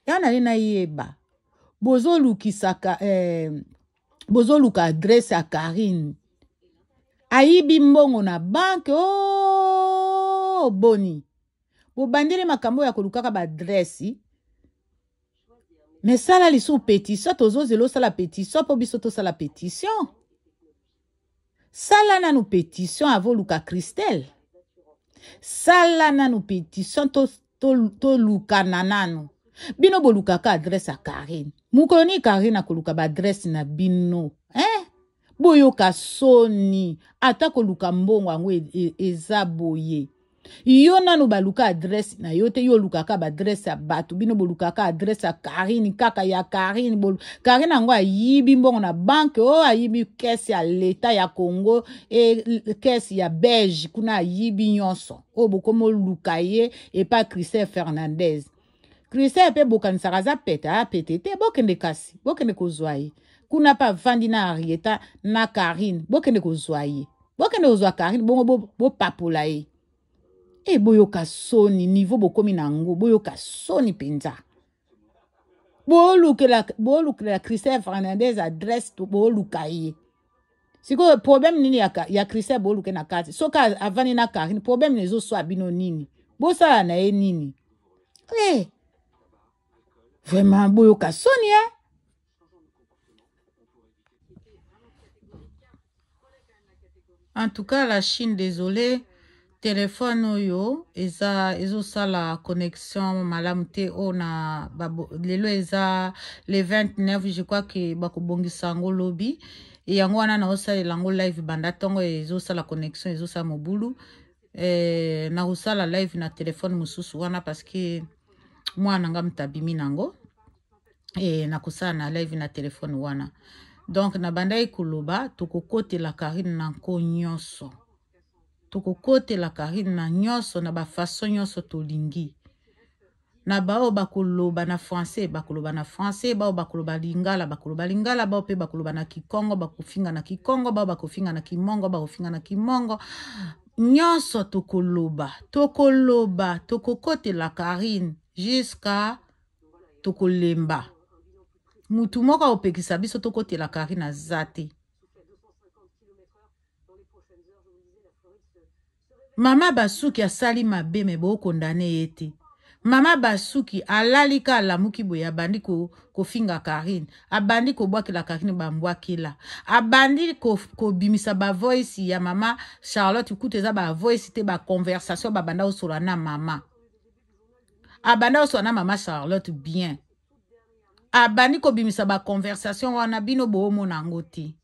yana lena yeba bozo lukisaka bozo luka adresse à Karine ayibi mbongo na banque oh boni bo bandele makambo ya kolukaka ba adresse mais sala lisu pétition tozo zelo sala pétition po biso to sala pétition sala na nous pétition avo luka Christelle sala na nous pétition to luka nanano bino bolukaka adresse à Karine mukoloni Karine akoluka ba adresse na bino boyoka soni ata koluka mbongo ango eza boye yo nanu baluka adresse na yo te yo lukaka ba adresse ya batu bino bolukaka adresse ya Karine kaka ya Karine Karine ango ayibi mbongo na banque ayibi caisse ya l'État ya Congo caisse ya Belge kuna ayibi nyonso bokomo luka ye et pas Christelle Fernandez Christelle pe bokanisaka za pete te bokende kasi bokende kozwa ye kuna pa vandi na Arieta na Karine bokende kozwa ye bokende kozwa Karine bongo bo papola ye boyoka soni niveau bokomi nango boyoka soni penza bolukela Christelle Fernandez adresse to boluka ye siko problème nini ya Christelle boluke na kati soka avani na Karine problème nezo so abino nini bosala na ye nini vraiment boyoka soni En tout cas, la Chine, désolé, téléphone oyo, ezo sa la connexion malamte na lelo eza le 29, je crois que bako bongi sango lobby et yango wana na osa lango live banda tongo ezo sa la connexion ezo sa mobulu na osa la live na téléphone mususu wana parce que moi nanga mtabimi nango na kusala na live na téléphone wana. Donc na bandai kuloba tokokote la Karine na nko nyonso. Tokokote la Karine na nyonso na ba façon nyonso tolingi. Na bao bakoloba na français bakoloba na français, bao bakoloba lingala bakoloba lingala, bao pe bakoloba na Kikongo bakofinga na Kikongo, bao bakofinga na Kimongo bakofinga na Kimongo. Nyonso tokoloba tokokote la Karine jusqu'à tokolemba. Mutu moka opekisa biso tokote la Karine azate. Mama Basuki asali mabe me bo kondane yete. Mama Basuki alalika alamuki boya abandi ko finga Karine. Abandi ko bwaki la Karine bambwaki la. Abandi ko bimisa ba voice ya mama Charlotte kuteza ba voice te ba conversation ba banda osola na mama. Abanda osola na mama Charlotte bien. Abandi ko bimisa ba conversation wana bino bo mona ngoti.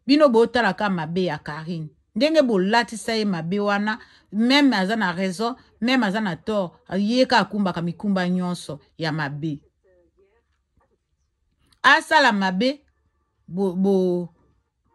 Bino bo talaka mabe ya Karine. Ndenge bo latisa ye mabe wana même azana raison même azana tort yeka akumba kamikumba nyonso ya mabe. Asala mabe bo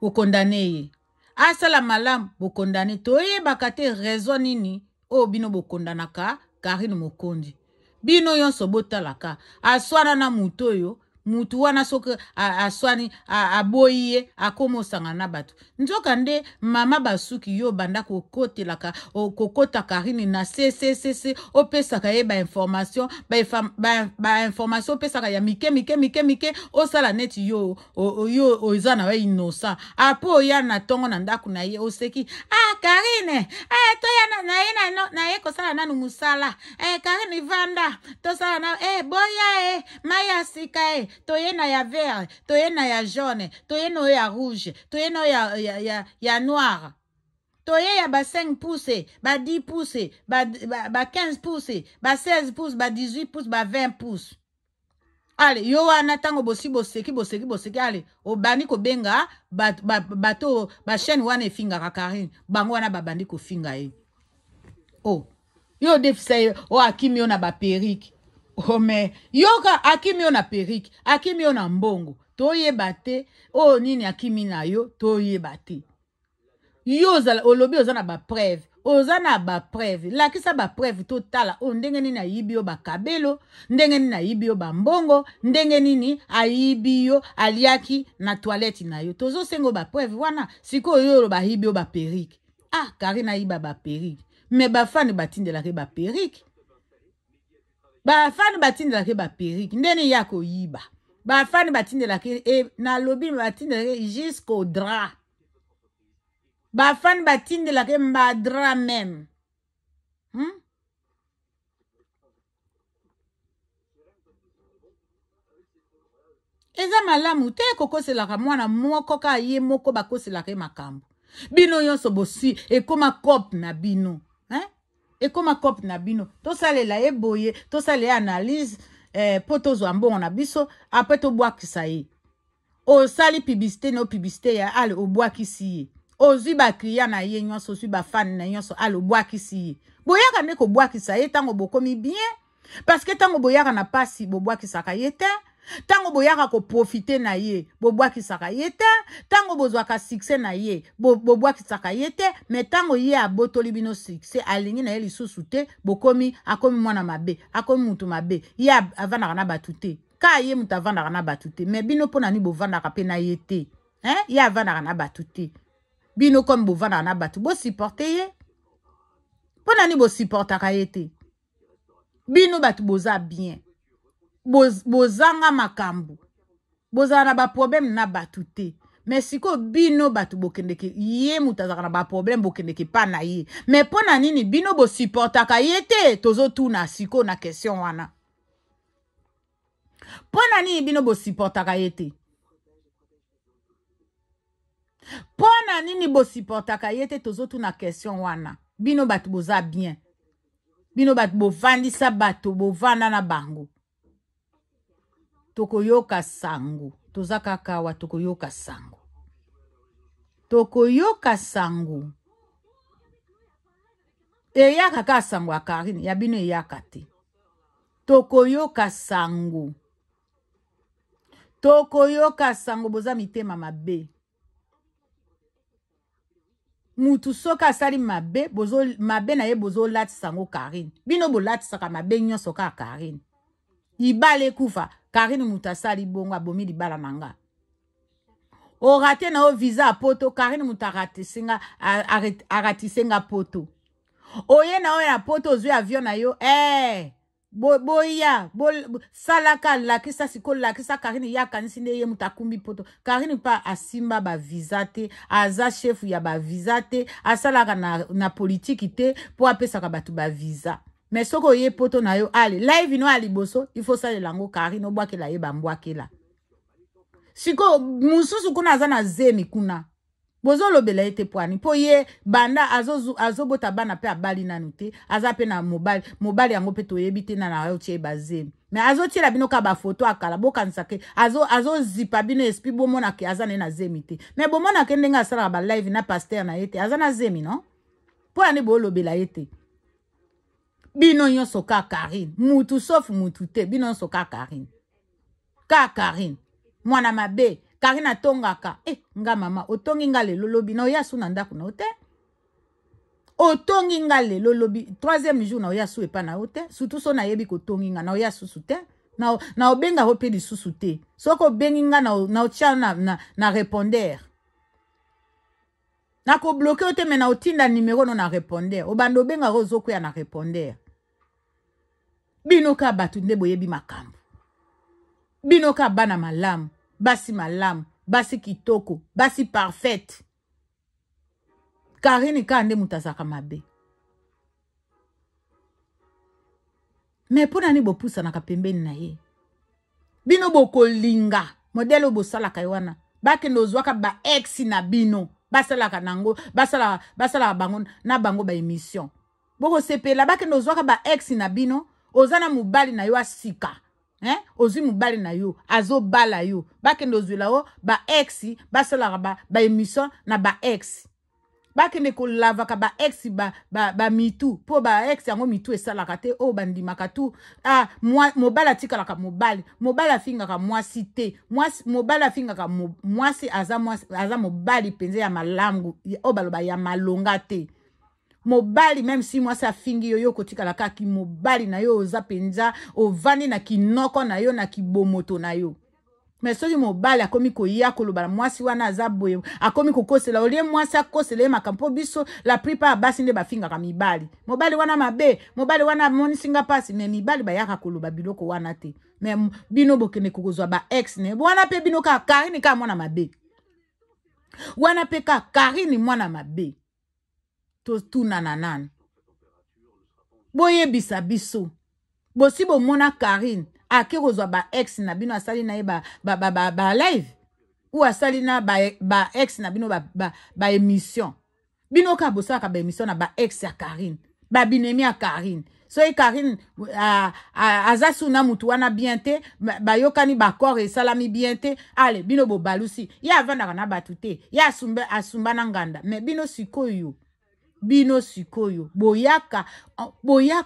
condamné ye. Asala malam bo condamné to ye bakate raison nini bino bo kondanaka Karine Mokondi. Bino yonso botalaka aswana na mutoyo mutu wana soke aswani aboye akomo sangana batu njoka nde mama Basuki yo banda kokotelaka kokota Karine na CCCC opesaka ye ba information ba information opesaka ya mike osala neti yo ozana we innocent apo ya na tongo na ndaku na ye oseki Karine to ya na ye kosala nanu musala Karine vanda to sala na boya maya sika toye na ya vert, toye na ya jaune, toye no ya rouge, toye no ya noir. Toye ya ba 5 pouces, ba 10 pouces, ba 15 pouces, ba 16 pouces, ba 18 pouces, ba 20 pouces. Allez, yo wana tango boseki, allez, obani ko benga, bato, ba chaîne wana finga ka Karine, bango wana babandi ko finga ye. Yo defise, akimi yo na ba perike. Mais yoka akimi yo na perike, akimi yo na mbongo, toye bate, nini akimi na yo, toye bate. Yo olobi ozana ba preuve, ozana ba preuve, lakisa ba preuve totala, ndenge nini ayibi yo ba kabelo, ndenge nini ayibi yo ba mbongo, ndenge nini ayibi yo aliaki na toilette na yo. Tozo sengo ba preuve wana, siko yo ba ayibi yo ba perike. Karine ayiba ba perike, mais ba fani batindelaka ba perike. Ba fani batindela ke ba periki ndeni yako yiba. Ba fani batindela ke na lobby batindela ke jusqu'au drap. Ba fani batindela ke mba drap même. Eza malamu te kokoselaka mwana moko ka ye moko bakoselaka makambo. Bino yonso bosi ekoma cop na bino. Ekoma cop na bino. Tosalela eboye, tosalela analyse po tozwa mbongo na biso apres tobwakisa ye. Osali publicité no publicité ya ale obwakisi ye. Ozwi ba client na ye nyonso, ozwi ba fan na nyonso ale obwakisi ye. Boyaka ne ko bwakisa ye tango bokomi bien parce que tango boyaka na pasi bobwakisaka ye te. Tango boyaka ko profiter na ye, bobwakisaka ye te. Tango bozwaka succès na ye, bobwakisaka ye te. Mais tango ye abotoli bino succès, alingi na ye lisusu te, bokomi akomi mwana mabe, akomi mutu mabe. Ye avandaka na batu te. Ka ye mutu avandaka na batu te. Mais bino pona ni bovandaka pe na ye te. Ye avandaka na batu te. Bino comme bovandaka na batu, bo supporter ye. Pona ni bo supportaka ye te. Bino batu boza bien. Bozanga makambu. Bozanga na ba problème na batu te. Mais siko bino batu bokendeke ye mutazaka na ba problème bokendeke pa na ye. Mais pona nini bino bo supportaka ye te tozo tuna siko na question wana. Pona nini bino bo supportaka ye te. Pona nini bo supportaka ye te tozo tuna question wana. Bino batu boza bien. Bino batu bovandisa batu bovanda na bango. Tokoyoka sango. Tozaka kawa tokoyoka sango. Tokoyoka sango. Eyaka ka sango akarine. Yabino eyaka te. Tokoyoka sango. Tokoyoka sango boza mitema mabe. Mutu soka sali mabe. Bozo mabe na ye bozo lati sango karine. Bino bo lati saka mabe nyon soka karine. Ibale kufa. Karine mutasali bonga bomi di bala nanga. O rate na o visa poto. Karine mutaratisenga aratisenga poto. Oye na o ya poto zwe avion na yo. Boya. Salaka lakisa siko lakisa Karine ya kanisinde ye mutakumbi poto. Karine pa asimba ba visa te. Aza chef ya ba visa te. Asalaka na politiki te. Po apesaka batu ba visa. Mais soko ye poto na yo ale live no ali boso il faut sale lango Karine obwake la ye bambwake la siko mususu kuna azana zemi kuna bozo lobela ete poani po ye banda azobota bana pe abali nanu te azape na mobile yango pe to yebite na yo tie bazemi mais azotila bino ka ba photo akala bokanisa ke zipa bino esprit bomona ke azana na zemi te mais bomona ke ndenga sala ba live na pasteur na yete azana zemi non po ani bo lobela ete bino nyonso ka Karine. Mutu sauf mutu te. Bino nyonso ka Karine. Ka Karine. Mwana mabe. Karine atongaka. Nga mama. Otongi nga lelo lobi. Na oya su na ndaku na ote. Otongi nga lelo lobi. 3e jour na oya su epa na ote. Surtout so na yebi kotongi nga. Na oya susu te. Na obenga hope di susu te. Soko bengi nga na otia na répondeur. Na ko bloqué ote me na otinda numéro no na répondeur. Obando benga rozoko ya na répondeur. Bino ka batu nde boyebi makambo. Bino ka bana malamu. Basi malamu. Basi kitoko. Basi parfaite. Karine ka nde mutazaka mabe. Me pona ni bopusa na kapembeni na ye. Bino boko linga. Modelo bosala kaiwana. Bake nozwaka ba ex na bino. Basalaka nango. Basala bango na bango ba émission. Boko sepela bake nozwaka ba ex na bino. Ozana mubali na yo asika. Ozwi mubali na yo. Azo bala yo. Bakende ozwila o. Ba ex. Basala ba émission na ba ex. Bakende ko lavaka ba ex ba mitu. Po ba ex yango mitu esalaka te. O bandimaka tu. Mobala tikalaka mobali. Mobala fingaka mwasi te. Mobala fingaka mwasi aza mobali penze ya malangu. O baloba ya malonga te. Mobali même si moi sa fingi yo kotika la kaki mobali na yo oza penza ovani na kinoko na yo na kibomoto na yo mais soki mobali akomi koya koloba mwasi wana aza boye akomi kokosela olie mwasi akosela makampo biso la plupart basi nde bafingaka mibali mobali wana mabe mobali wana monisinga pasi mais mibali bayaka koloba biloko wana te mais bino bokene kokozwa ba ex ne wana pe bino ka Karine ka mwana mabe wana pe ka Karine mwana mabe to tuna nanana boye bisa biso bosi bo mona Karine ake kozwa ba ex na bino asali na ye ba live ou asali na ba ex na bino ba émission bino ka bosaka ba émission na ba ex ya Karine ba binemi ya Karine so e Karine azasu na mutu wana bien te ba yokani ba corps e salami bien te ale bino bo balusi ya avanda na batute ya asumba na nganda mais bino sikoyo boyaka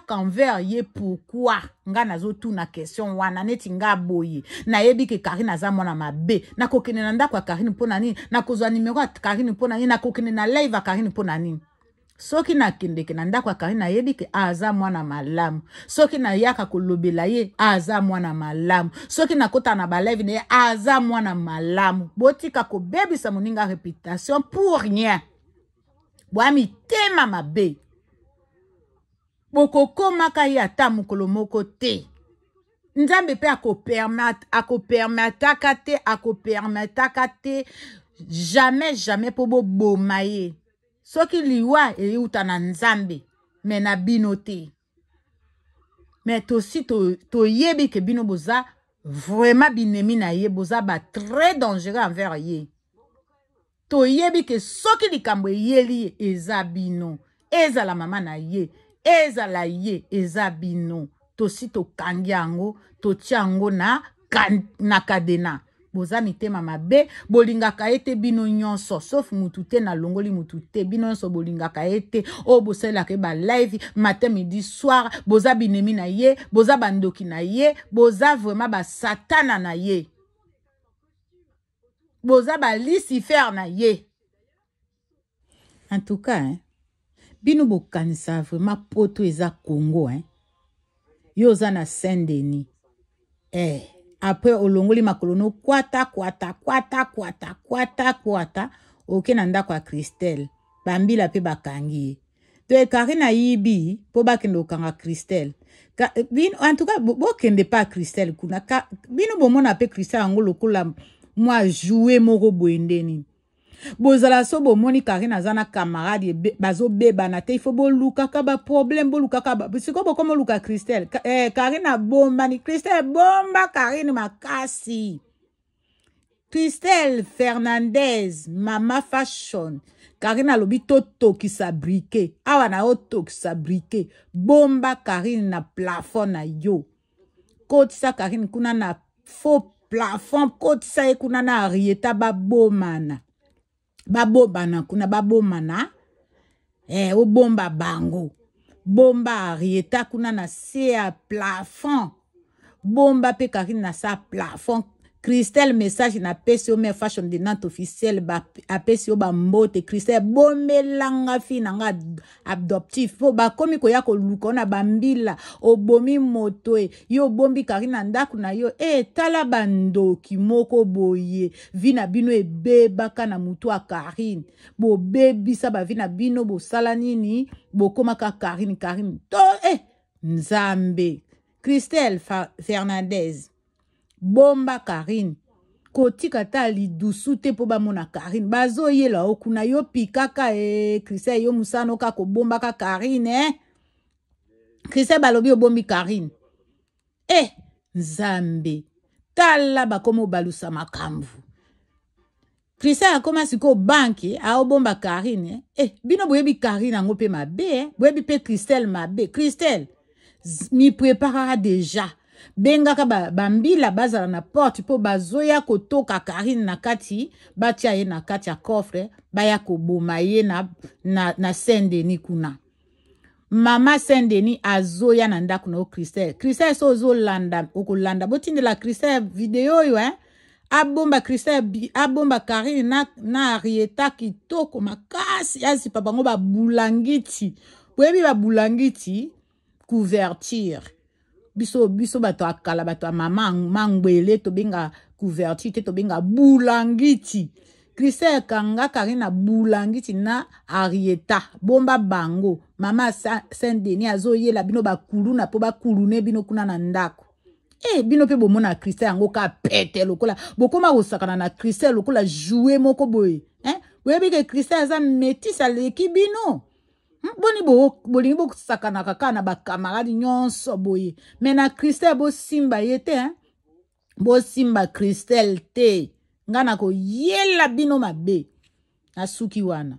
envers ye pourquoi nga nazo tuna question wana neti nga boye na yebi ke Karine aza mwana mabe na kokene na ndako ya Karine pona nini na kozwa numero ya Karine pona nini na kokene na live ya Karine pona nini soki na kendeke na ndako ya Karine na yebi ke aza mwana malamu soki na yaka kolobela ye aza mwana malamu soki na kota na ba live ne aza mwana malamu botika ko bebisa moninga réputation pour rien Boami tema mabe. Boko komaka ya ta mukolo moko te. Nzambe pe ako permetaka te jamais po bo bomaye. Soki liwa e uta na nzambe me na bino te. Mais aussi to yebi ke bino boza vraiment binemi na ye boza ba très dangereux envers ye. To yebi ke soki likambo yeli eza bino eza la mama na ye eza la ye eza bino to si to kangi yango to tiango na kadena boza mitema mabe bolingaka ete bino nyonso sauf mutu te na longoli mutu te bino nyonso bolingaka ete o bosela ke ba live matin midi soir boza binemi na ye boza bandoki na ye boza vraiment ba satana na ye boza ba Lucifer na ye. En tout cas, bino bokanisa vraiment poto eza Congo, yoza na Saint-Denis. Après olongoli makolono kwata, oke na ndako ya Christelle. Bambila pe bakangi. To Karine yibi po bakendo kanga Christelle. En tout cas, bokende pa Christelle kuna. Bino bomona pe Christelle angolo kula moi jouer moko boendeni bozala so bomoni Karine azana camarade bazo beba na te il faut boluka ka ba problème boluka ka ba siko bokomo luka Christelle Karine bomba ni Christelle bomba Karine makasi Christelle Fernandez mama fashion Karine alobi toto ki sa briquet awa na oto ki sa briquet bomba Karine na plafond na yo kotisa Karine kuna na faux plafond côte sa kuna na Arieta babomana kuna babomana o bomba bango bomba Arieta kuna na se plafond bomba pe Karine na sa plafond Christelle message na PCO me fashion de Nantes officiel ba PCO ba mbote Christelle bomelanga fi nanga adoptif po ba komi ko ya ko luka na bambila obomi moto yo bombi Karine ndaku na yo tala bandoki moko boye vina bino ebeba kana mutu a Karine bo bebi sa ba vina bino bo sala nini bo koma ka Karine to Nzambe Christelle Fernandez bomba Karine kotika ta lidusu te po ba mona Karine bazo yela okuna yo pikaka Christelle yo musano ka ko bomba ka Karine Christelle balobi obombi Karine Nzambe tala bakomo balusa makamvu Christelle akoma siko banki a obomba Karine bino boyebi Karine ango pe mabe boyebi pe Christelle mabe Christelle mi préparera déjà benga ka bambila bazala na porte po bazoya kotoka Karine na kati batia ye na kati ya coffre baya ko boma ye na Saint-Denis kuna mama Saint-Denis azoya na ndako na Christelle so zolanda okolanda botindela Christelle video yo abomba Christelle abomba Karine na Arieta kitoko makasi asi papa ngo babulangiti boyebi babulangiti couverture biso bato akala bato a mama mangwele to benga couverture te to benga bulangiti. Christelle kanga karina bulangiti na Arieta bomba bango mama Saint-Denis azoye la bino bakulu na po bakulune bino kuna na ndako. Bino pe bomona Christelle yango ka pete lokola bokoma osakana na Christelle lokola jouer moko boye. Webi ke Christelle aza métis aleki bino. Boni bolingi bo sakana kaka na ba camarade nyonso boye. Mais na Christelle bo simba yete bo simba Christelle te. Ngana ko yela bino mabe. Na suki wana.